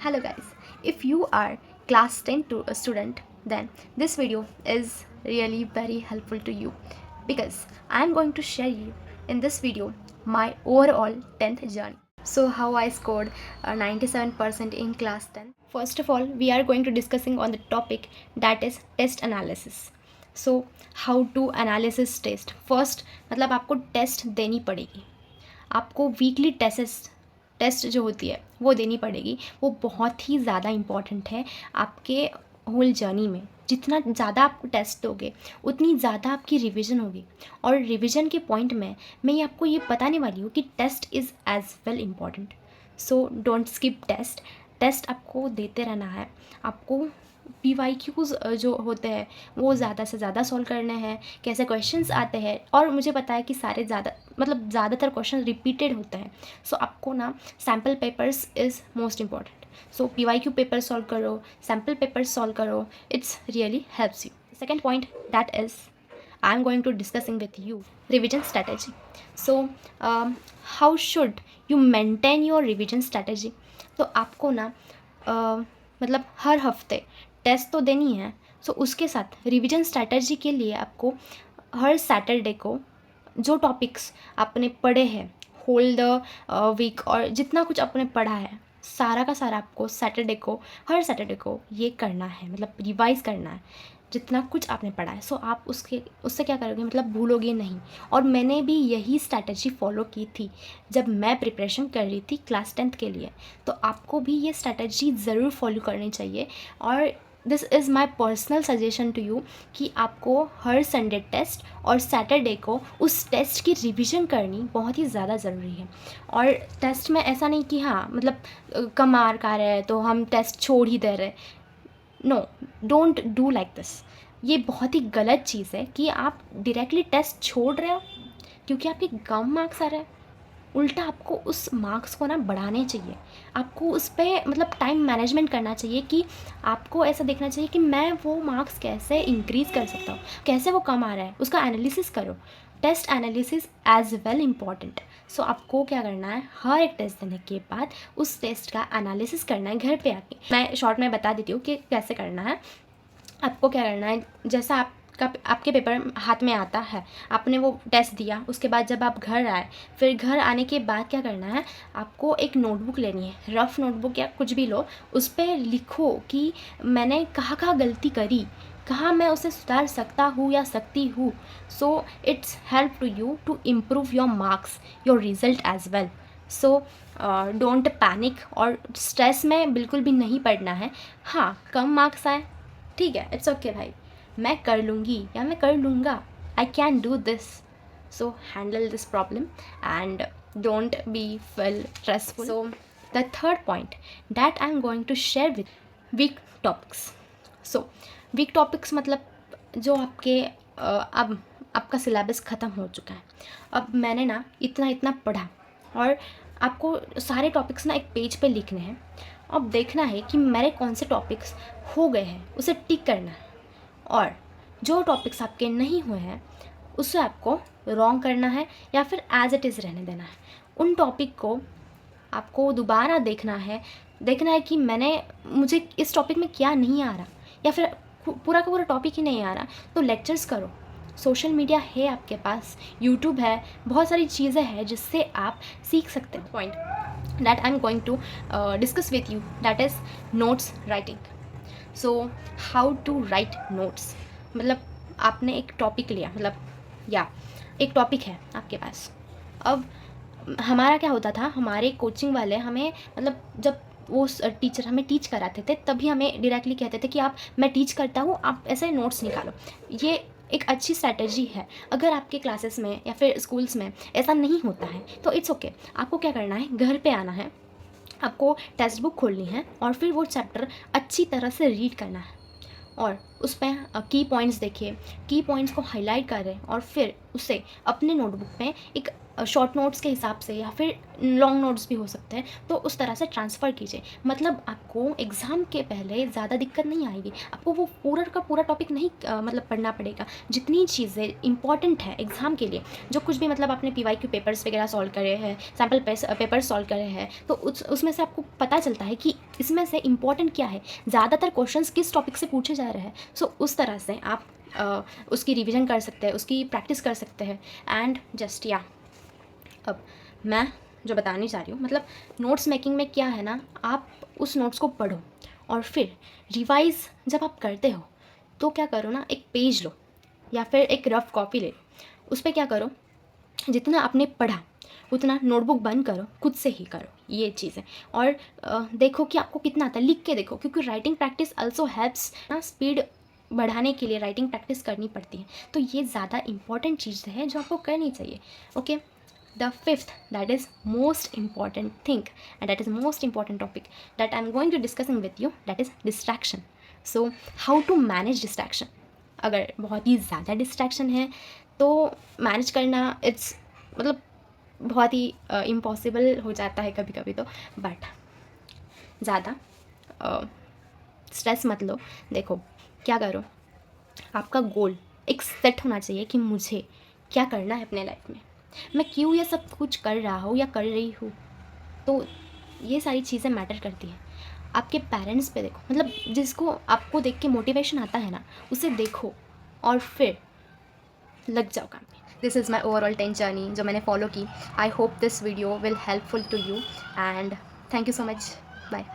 Hello guys, if you are class 10 student, then this video is really very helpful to you because I am going to share you in this video my overall 10th journey. So how I scored 97% in class 10. First of all, we are going to discussing on the topic that is test analysis. So how to analysis test. First मतलब आपको test देनी पड़ेगी, आपको weekly test जो होती है वो देनी पड़ेगी। वो बहुत ही ज़्यादा इम्पॉर्टेंट है आपके होल जर्नी में। जितना ज़्यादा आप टेस्ट दोगे उतनी ज़्यादा आपकी रिवीजन होगी। और रिवीजन के पॉइंट में मैं ये आपको ये बताने वाली हूँ कि test is as well important. So don't skip test. Test आपको देते रहना है। आपको PYQs जो होते हैं वो ज़्यादा से ज़्यादा सॉल्व करने हैं, कैसे क्वेश्चंस आते हैं। और मुझे पता है कि सारे ज़्यादातर क्वेश्चन रिपीटेड होते हैं। सो आपको ना sample papers is most important. So PYQ paper solve करो, सैम्पल पेपर सॉल्व करो, it's really helps you. Second point that is I am going to discussing with you revision strategy. So how should you maintain your revision strategy? तो आपको ना मतलब हर हफ्ते test तो देनी है। सो उसके साथ रिवीजन स्ट्रैटेजी के लिए आपको हर सैटरडे को जो टॉपिक्स आपने पढ़े हैं होल द वीक और जितना कुछ आपने पढ़ा है सारा का सारा आपको हर सैटरडे को ये करना है, मतलब रिवाइज़ करना है जितना कुछ आपने पढ़ा है। सो आप उससे क्या करोगे, मतलब भूलोगे नहीं। और मैंने भी यही स्ट्रैटेजी फॉलो की थी जब मैं प्रिपरेशन कर रही थी क्लास 10th के लिए। तो आपको भी ये स्ट्रैटेजी ज़रूर फॉलो करनी चाहिए। और this is my personal suggestion to you कि आपको हर संडे टेस्ट और सैटरडे को उस टेस्ट की रिवीजन करनी बहुत ही ज़्यादा ज़रूरी है। और टेस्ट में ऐसा नहीं कि हाँ मतलब कम मार्क आ रहे हैं तो हम टेस्ट छोड़ ही दे रहे। No, don't do like this. ये बहुत ही गलत चीज़ है कि आप डायरेक्टली टेस्ट छोड़ रहे हो क्योंकि आपके कम मार्क्स आ रहे हैं। उल्टा आपको उस मार्क्स को ना बढ़ाने चाहिए। आपको उस पर मतलब टाइम मैनेजमेंट करना चाहिए कि आपको ऐसा देखना चाहिए कि मैं वो मार्क्स कैसे इंक्रीज़ कर सकता हूँ, कैसे वो कम आ रहा है, उसका एनालिसिस करो। Test analysis as well important. So आपको क्या करना है, हर एक टेस्ट देने के बाद उस टेस्ट का एनालिसिस करना है घर पे आके। मैं शॉर्ट में बता देती हूँ कि कैसे करना है। आपको क्या करना है, जैसा आपके पेपर हाथ में आता है, आपने वो टेस्ट दिया, उसके बाद जब आप घर आए, फिर घर आने के बाद क्या करना है, आपको एक नोटबुक लेनी है, रफ़ नोटबुक या कुछ भी लो। उस पर लिखो कि मैंने कहाँ कहाँ गलती करी, कहाँ मैं उसे सुधार सकता हूँ या सकती हूँ। So it's help to you to improve your marks, your result as well. So don't panic और स्ट्रेस में बिल्कुल भी नहीं पड़ना है। हाँ, कम मार्क्स आए ठीक है, इट्स ओके भाई, मैं कर लूँगी या मैं कर लूँगा, I can do this. So handle this problem and don't be feel stressful. So the third point that I am going to share with weak topics. So weak topics मतलब जो आपके अब आपका सिलेबस ख़त्म हो चुका है, अब मैंने ना इतना पढ़ा और आपको सारे टॉपिक्स ना एक पेज पे लिखने हैं। अब देखना है कि मेरे कौन से टॉपिक्स हो गए हैं, उसे टिक करना है। और जो टॉपिक्स आपके नहीं हुए हैं उसे आपको रॉन्ग करना है या फिर एज इट इज़ रहने देना है। उन टॉपिक को आपको दोबारा देखना है कि मुझे इस टॉपिक में क्या नहीं आ रहा, या फिर पूरा का पूरा टॉपिक ही नहीं आ रहा तो लेक्चर्स करो। सोशल मीडिया है आपके पास, यूट्यूब है, बहुत सारी चीज़ें हैं जिससे आप सीख सकते हो। Point that I am going to discuss with you that is notes writing. So how to write notes, मतलब आपने एक टॉपिक लिया, मतलब या एक टॉपिक है आपके पास। अब हमारा क्या होता था, हमारे कोचिंग वाले हमें मतलब जब वो टीचर हमें टीच कराते थे तभी हमें डायरेक्टली कहते थे कि मैं टीच करता हूँ, आप ऐसे नोट्स निकालो। ये एक अच्छी स्ट्रैटेजी है। अगर आपके क्लासेस में या फिर स्कूल्स में ऐसा नहीं होता है तो इट्स ओके। आपको क्या करना है, घर पे आना है, आपको टेक्स्ट बुक खोलनी है और फिर वो चैप्टर अच्छी तरह से रीड करना है और उस पर की पॉइंट्स देखिए, की पॉइंट्स को हाईलाइट करें और फिर उसे अपने नोटबुक में एक शॉर्ट नोट्स के हिसाब से या फिर लॉन्ग नोट्स भी हो सकते हैं, तो उस तरह से ट्रांसफ़र कीजिए। मतलब आपको एग्ज़ाम के पहले ज़्यादा दिक्कत नहीं आएगी, आपको वो पूरा का पूरा टॉपिक नहीं मतलब पढ़ना पड़ेगा। जितनी चीज़ें इंपॉर्टेंट है एग्ज़ाम के लिए, जो कुछ भी मतलब आपने PYQ पेपर्स वगैरह सॉल्व करे हैं, सैम्पल पेपर्स सॉल्व करे हैं, तो उसमें से आपको पता चलता है कि इसमें से इम्पॉर्टेंट क्या है, ज़्यादातर क्वेश्चंस किस टॉपिक से पूछे जा रहे हैं। सो उस तरह से आप उसकी रिविज़न कर सकते हैं, उसकी प्रैक्टिस कर सकते हैं। एंड जस्ट या अब मैं जो बताने जा रही हूँ, मतलब नोट्स मेकिंग में क्या है ना, आप उस नोट्स को पढ़ो और फिर रिवाइज़ जब आप करते हो तो क्या करो ना, एक पेज लो या फिर एक रफ़ कॉपी ले लो, उस पे क्या करो, जितना आपने पढ़ा उतना नोटबुक बंद करो, खुद से ही करो ये चीज़ें। और देखो कि आपको कितना आता है, लिख के देखो, क्योंकि राइटिंग प्रैक्टिस आल्सो हेल्प्स ना, स्पीड बढ़ाने के लिए राइटिंग प्रैक्टिस करनी पड़ती है। तो ये ज़्यादा इंपॉर्टेंट चीज़ है जो आपको करनी चाहिए। Okay, the fifth, that is most important thing, and that is most important topic that I'm going to discussing with you, that is distraction. So how to manage distraction? अगर बहुत ही ज़्यादा डिस्ट्रैक्शन है तो मैनेज करना it's मतलब बहुत ही impossible हो जाता है कभी कभी तो। बट ज़्यादा स्ट्रेस मत लो। देखो क्या करो, आपका गोल एक सेट होना चाहिए कि मुझे क्या करना है अपने लाइफ में, मैं क्यों ये सब कुछ कर रहा हूँ या कर रही हूँ। तो ये सारी चीज़ें मैटर करती हैं। आपके पेरेंट्स पे देखो, मतलब जिसको आपको देख के मोटिवेशन आता है ना, उसे देखो और फिर लग जाओ काम में। This is my overall 10 journey जो मैंने फॉलो की। I hope this video will helpful to you and thank you so much. Bye.